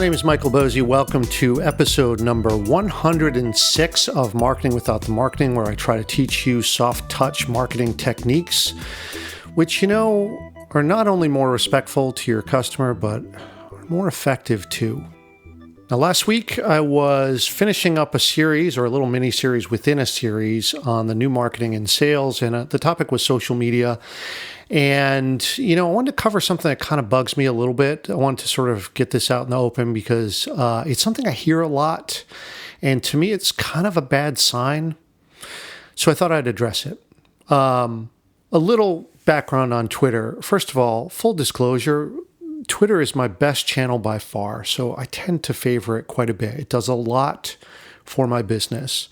name is Michael Bosey. Welcome to episode number 106 of Marketing Without the Marketing, where I try to teach you soft touch marketing techniques, which, are not only more respectful to your customer, but are more effective too. Now, last week I was finishing up a series or a little mini series within a series on the new marketing and sales, and the topic was social media. And, I wanted to cover something that kind of bugs me a little bit. I wanted to sort of get this out in the open because it's something I hear a lot. And to me, it's kind of a bad sign. So I thought I'd address it. A little background on Twitter. First of all, full disclosure, Twitter is my best channel by far. So I tend to favor it quite a bit. It does a lot for my business.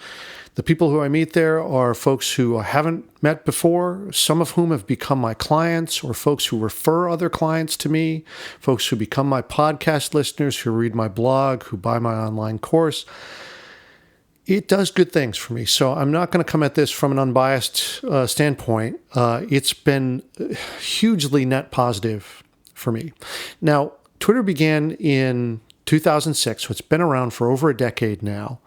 The people who I meet there are folks who I haven't met before, some of whom have become my clients, or folks who refer other clients to me, folks who become my podcast listeners, who read my blog, who buy my online course. It does good things for me. So I'm not going to come at this from an unbiased standpoint. It's been hugely net positive for me. Now, Twitter began in 2006, so it's been around for over a decade now.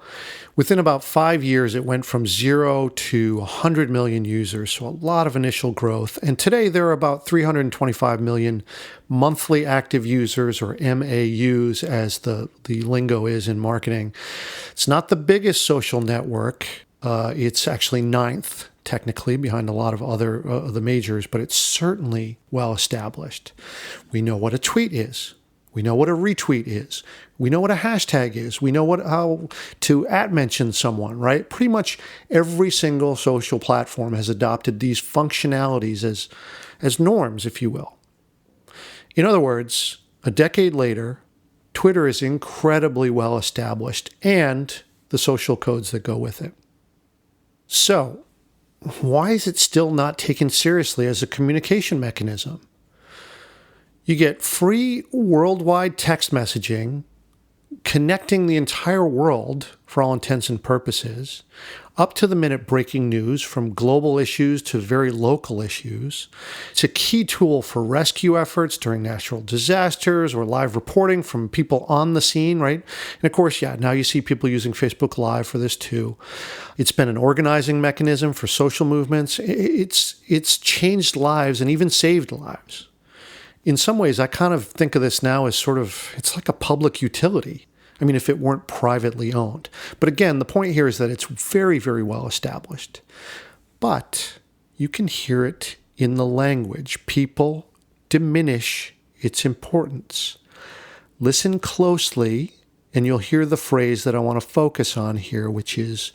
Within about 5 years, it went from 0 to 100 million users, so a lot of initial growth. And today, there are about 325 million monthly active users, or MAUs, as the lingo is in marketing. It's not the biggest social network. It's actually ninth, technically, behind a lot of other the majors, but it's certainly well established. We know what a tweet is. We know what a retweet is. We know what a hashtag is. We know how to @mention someone, right? Pretty much every single social platform has adopted these functionalities as norms, if you will. In other words, a decade later, Twitter is incredibly well established, and the social codes that go with it. So, why is it still not taken seriously as a communication mechanism? You get free worldwide text messaging connecting the entire world, for all intents and purposes, up to the minute breaking news from global issues to very local issues. It's a key tool for rescue efforts during natural disasters or live reporting from people on the scene, right? And of course, now you see people using Facebook Live for this too. It's been an organizing mechanism for social movements. It's changed lives and even saved lives. In some ways, I kind of think of this now as it's like a public utility. I mean, if it weren't privately owned. But again, the point here is that it's very, very well established. But you can hear it in the language. People diminish its importance. Listen closely, and you'll hear the phrase that I want to focus on here, which is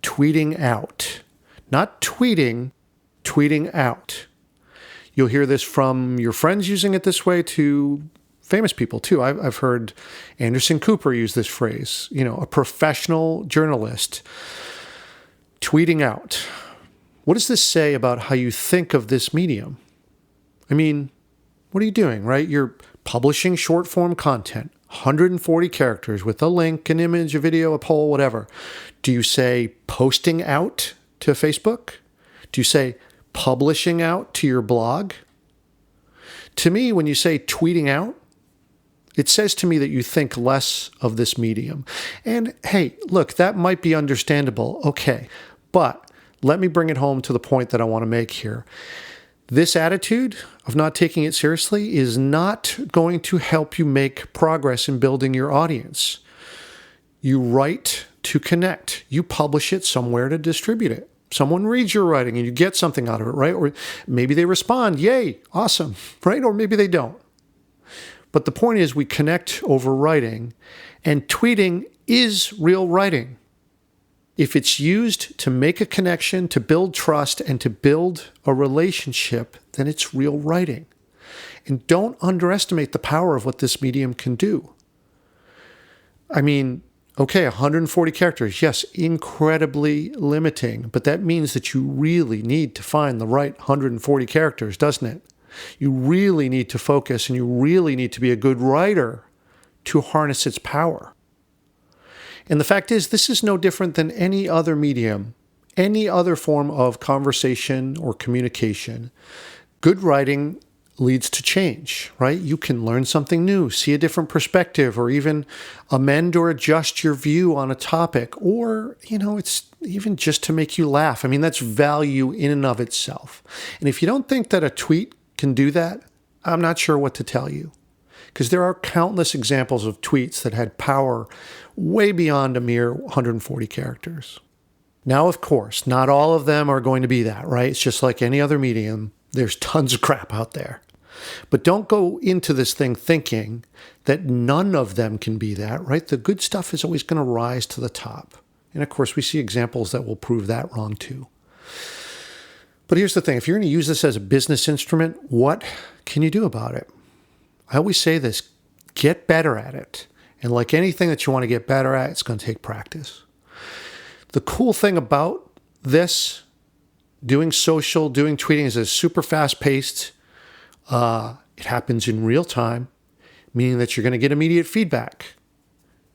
tweeting out. Not tweeting, tweeting out. You'll hear this from your friends using it this way to famous people too. I've heard Anderson Cooper use this phrase, a professional journalist tweeting out. What does this say about how you think of this medium? I mean, what are you doing, right? You're publishing short form content, 140 characters with a link, an image, a video, a poll, whatever. Do you say posting out to Facebook? Do you say publishing out to your blog? To me, when you say tweeting out, it says to me that you think less of this medium. And hey, look, that might be understandable. Okay, but let me bring it home to the point that I want to make here. This attitude of not taking it seriously is not going to help you make progress in building your audience. You write to connect. You publish it somewhere to distribute it. Someone reads your writing and you get something out of it, right? Or maybe they respond, yay, awesome, right? Or maybe they don't. But the point is we connect over writing, and tweeting is real writing. If it's used to make a connection, to build trust, and to build a relationship, then it's real writing. And don't underestimate the power of what this medium can do. I mean, okay, 140 characters, yes, incredibly limiting, but that means that you really need to find the right 140 characters, doesn't it? You really need to focus, and you really need to be a good writer to harness its power. And the fact is, this is no different than any other medium, any other form of conversation or communication. Good writing leads to change, right? You can learn something new, see a different perspective, or even amend or adjust your view on a topic, or, it's even just to make you laugh. I mean, that's value in and of itself. And if you don't think that a tweet can do that, I'm not sure what to tell you, because there are countless examples of tweets that had power way beyond a mere 140 characters. Now, of course, not all of them are going to be that, right? It's just like any other medium. There's tons of crap out there. But don't go into this thing thinking that none of them can be that, right? The good stuff is always going to rise to the top. And of course, we see examples that will prove that wrong too. But here's the thing. If you're going to use this as a business instrument, what can you do about it? I always say this, get better at it. And like anything that you want to get better at, it's going to take practice. The cool thing about this, doing social, doing tweeting, is it's super fast-paced. It happens in real time, meaning that you're going to get immediate feedback.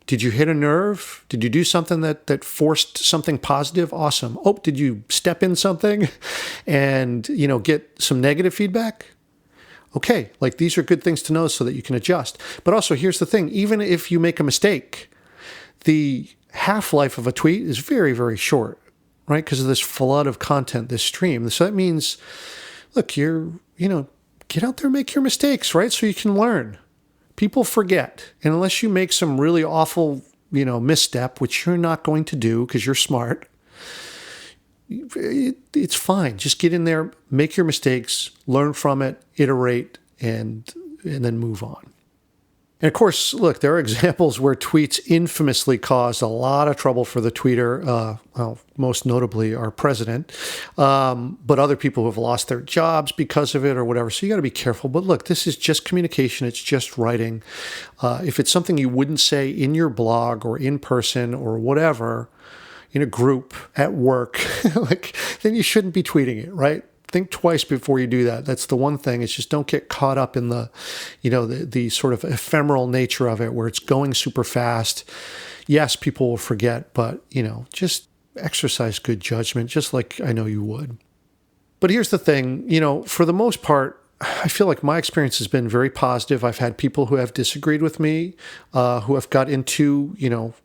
Did you hit a nerve? Did you do something that forced something positive? Awesome. Oh, did you step in something and, get some negative feedback? Okay, like these are good things to know so that you can adjust. But also, here's the thing. Even if you make a mistake, the half-life of a tweet is very, very short, right? Because of this flood of content, this stream. So that means, look, get out there and make your mistakes, right? So you can learn. People forget. And unless you make some really awful, misstep, which you're not going to do because you're smart, it's fine. Just get in there, make your mistakes, learn from it, iterate, and then move on. And of course, look, there are examples where tweets infamously caused a lot of trouble for the tweeter, most notably our president, but other people who have lost their jobs because of it or whatever. So you got to be careful. But look, this is just communication. It's just writing. If it's something you wouldn't say in your blog or in person or whatever, in a group at work, then you shouldn't be tweeting it, right? Think twice before you do that. That's the one thing. It's just don't get caught up in the, the sort of ephemeral nature of it where it's going super fast. Yes, people will forget, but, just exercise good judgment, just like I know you would. But here's the thing, for the most part, I feel like my experience has been very positive. I've had people who have disagreed with me, who have got into,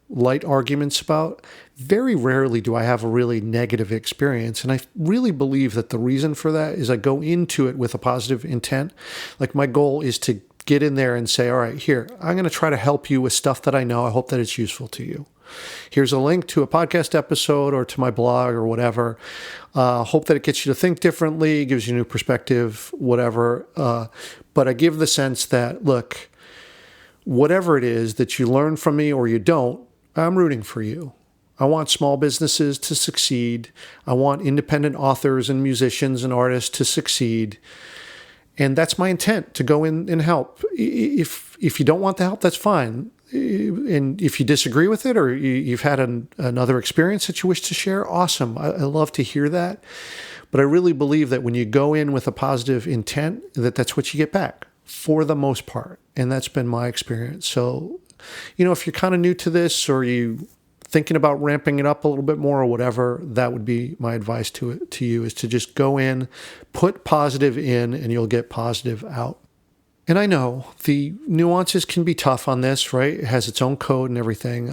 light arguments about. Very rarely do I have a really negative experience. And I really believe that the reason for that is I go into it with a positive intent. Like my goal is to get in there and say, all right, here, I'm going to try to help you with stuff that I know. I hope that it's useful to you. Here's a link to a podcast episode or to my blog or whatever. Hope that it gets you to think differently, gives you a new perspective, whatever. But I give the sense that, look, whatever it is that you learn from me or you don't, I'm rooting for you. I want small businesses to succeed. I want independent authors and musicians and artists to succeed. And that's my intent, to go in and help. If you don't want the help, that's fine. And if you disagree with it or you've had another experience that you wish to share, awesome. I love to hear that. But I really believe that when you go in with a positive intent, that's what you get back for the most part. And that's been my experience. So, if you're kind of new to this or you thinking about ramping it up a little bit more or whatever, that would be my advice to you, is to just go in, put positive in, and you'll get positive out. And I know the nuances can be tough on this, right? It has its own code and everything.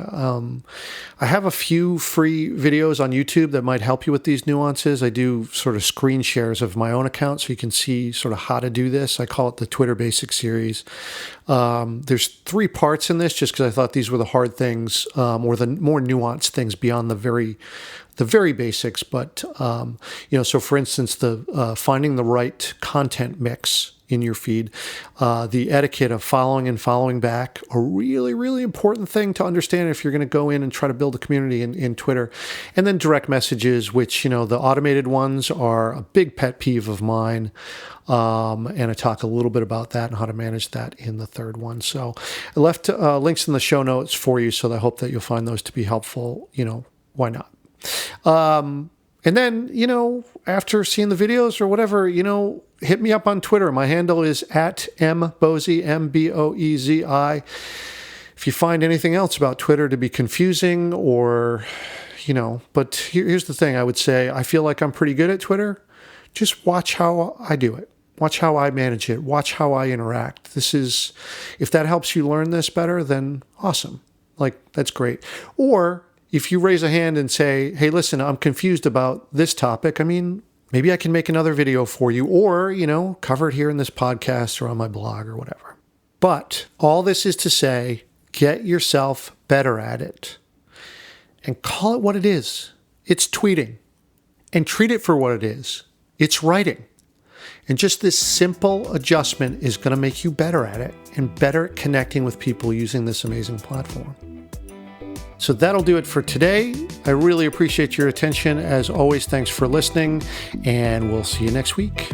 I have a few free videos on YouTube that might help you with these nuances. I do sort of screen shares of my own account so you can see sort of how to do this. I call it the Twitter Basics series. There's 3 parts in this just because I thought these were the hard things or the more nuanced things beyond the very basics. But, so for instance, the finding the right content mix in your feed, the etiquette of following and following back, a really, really important thing to understand if you're going to go in and try to build a community in Twitter. And then direct messages, which, the automated ones are a big pet peeve of mine. And I talk a little bit about that and how to manage that in the third one. So I left links in the show notes for you, so I hope that you'll find those to be helpful. Why not? And then, after seeing the videos or whatever, hit me up on Twitter. My handle is @mbozzi, MBOEZI. If you find anything else about Twitter to be confusing or, but here's the thing I would say. I feel like I'm pretty good at Twitter. Just watch how I do it. Watch how I manage it. Watch how I interact. If that helps you learn this better, then awesome. Like, that's great. Or if you raise a hand and say, hey, listen, I'm confused about this topic. I mean, maybe I can make another video for you or, cover it here in this podcast or on my blog or whatever. But all this is to say, get yourself better at it and call it what it is. It's tweeting, and treat it for what it is. It's writing. And just this simple adjustment is going to make you better at it and better at connecting with people using this amazing platform. So that'll do it for today. I really appreciate your attention. As always, thanks for listening, and we'll see you next week.